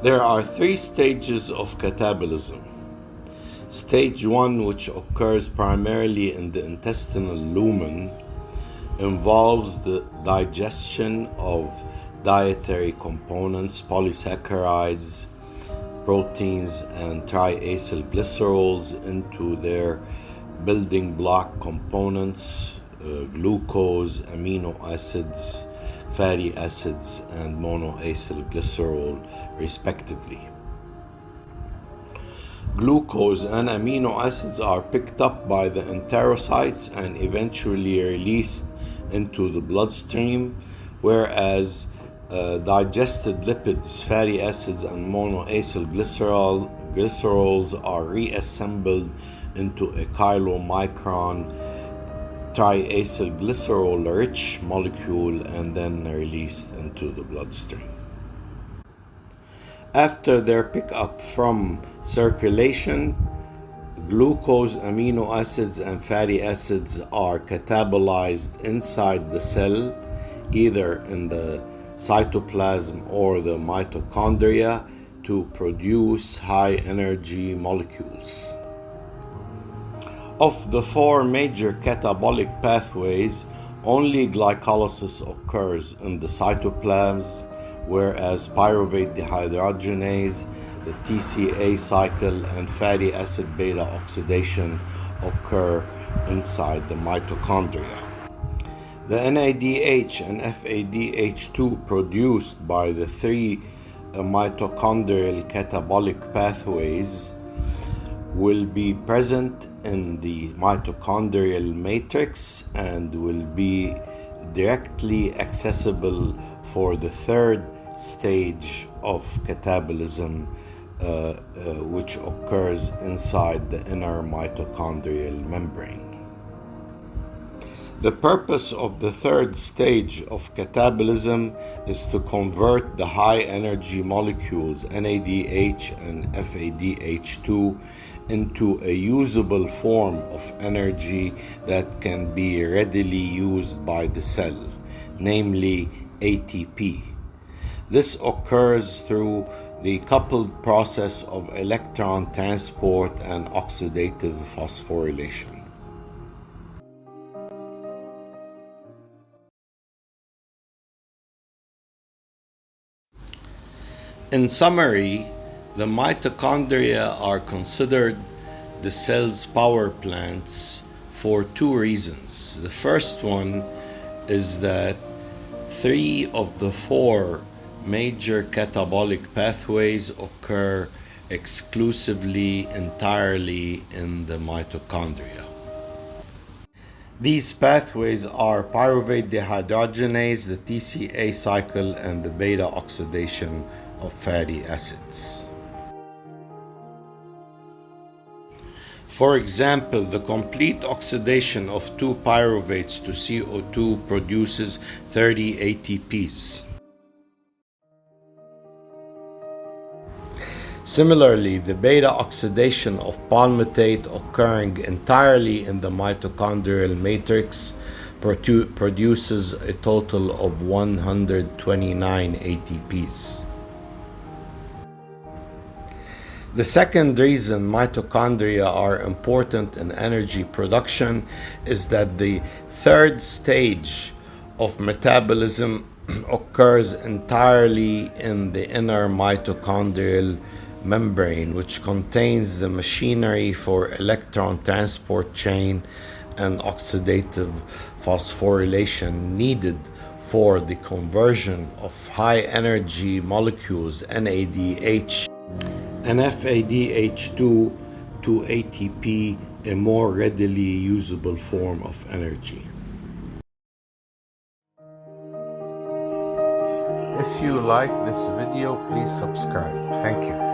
There are three stages of catabolism. Stage 1, which occurs primarily in the intestinal lumen, involves the digestion of dietary components, polysaccharides, proteins, and triacylglycerols into their building block components, glucose, amino acids, fatty acids, and monoacylglycerol, respectively. Glucose and amino acids are picked up by the enterocytes and eventually released into the bloodstream, whereas digested lipids, fatty acids, and monoacylglycerols are reassembled into a chylomicron triacylglycerol-rich molecule and then released into the bloodstream. After their pickup from circulation, glucose, amino acids, and fatty acids are catabolized inside the cell, either in the cytoplasm or the mitochondria, to produce high-energy molecules. Of the four major catabolic pathways, only glycolysis occurs in the cytoplasm, whereas pyruvate dehydrogenase, the TCA cycle, and fatty acid beta oxidation occur inside the mitochondria. The NADH and FADH2 produced by the three mitochondrial catabolic pathways will be present in the mitochondrial matrix and will be directly accessible for the third stage of catabolism, which occurs inside the inner mitochondrial membrane. The purpose of the third stage of catabolism is to convert the high-energy molecules NADH and FADH2 into a usable form of energy that can be readily used by the cell, namely ATP. This occurs through the coupled process of electron transport and oxidative phosphorylation. In summary, the mitochondria are considered the cell's power plants for two reasons. The first one is that three of the four major catabolic pathways occur exclusively, entirely in the mitochondria. These pathways are pyruvate dehydrogenase, the TCA cycle, and the beta oxidation of fatty acids. For example, the complete oxidation of 2 pyruvates to CO2 produces 30 ATPs. Similarly, the beta oxidation of palmitate occurring entirely in the mitochondrial matrix produces a total of 129 ATPs. The second reason mitochondria are important in energy production is that the third stage of metabolism occurs entirely in the inner mitochondrial membrane, which contains the machinery for electron transport chain and oxidative phosphorylation needed for the conversion of high-energy molecules NADH and FADH2 to ATP, a more readily usable form of energy. If you like this video, please subscribe. Thank you.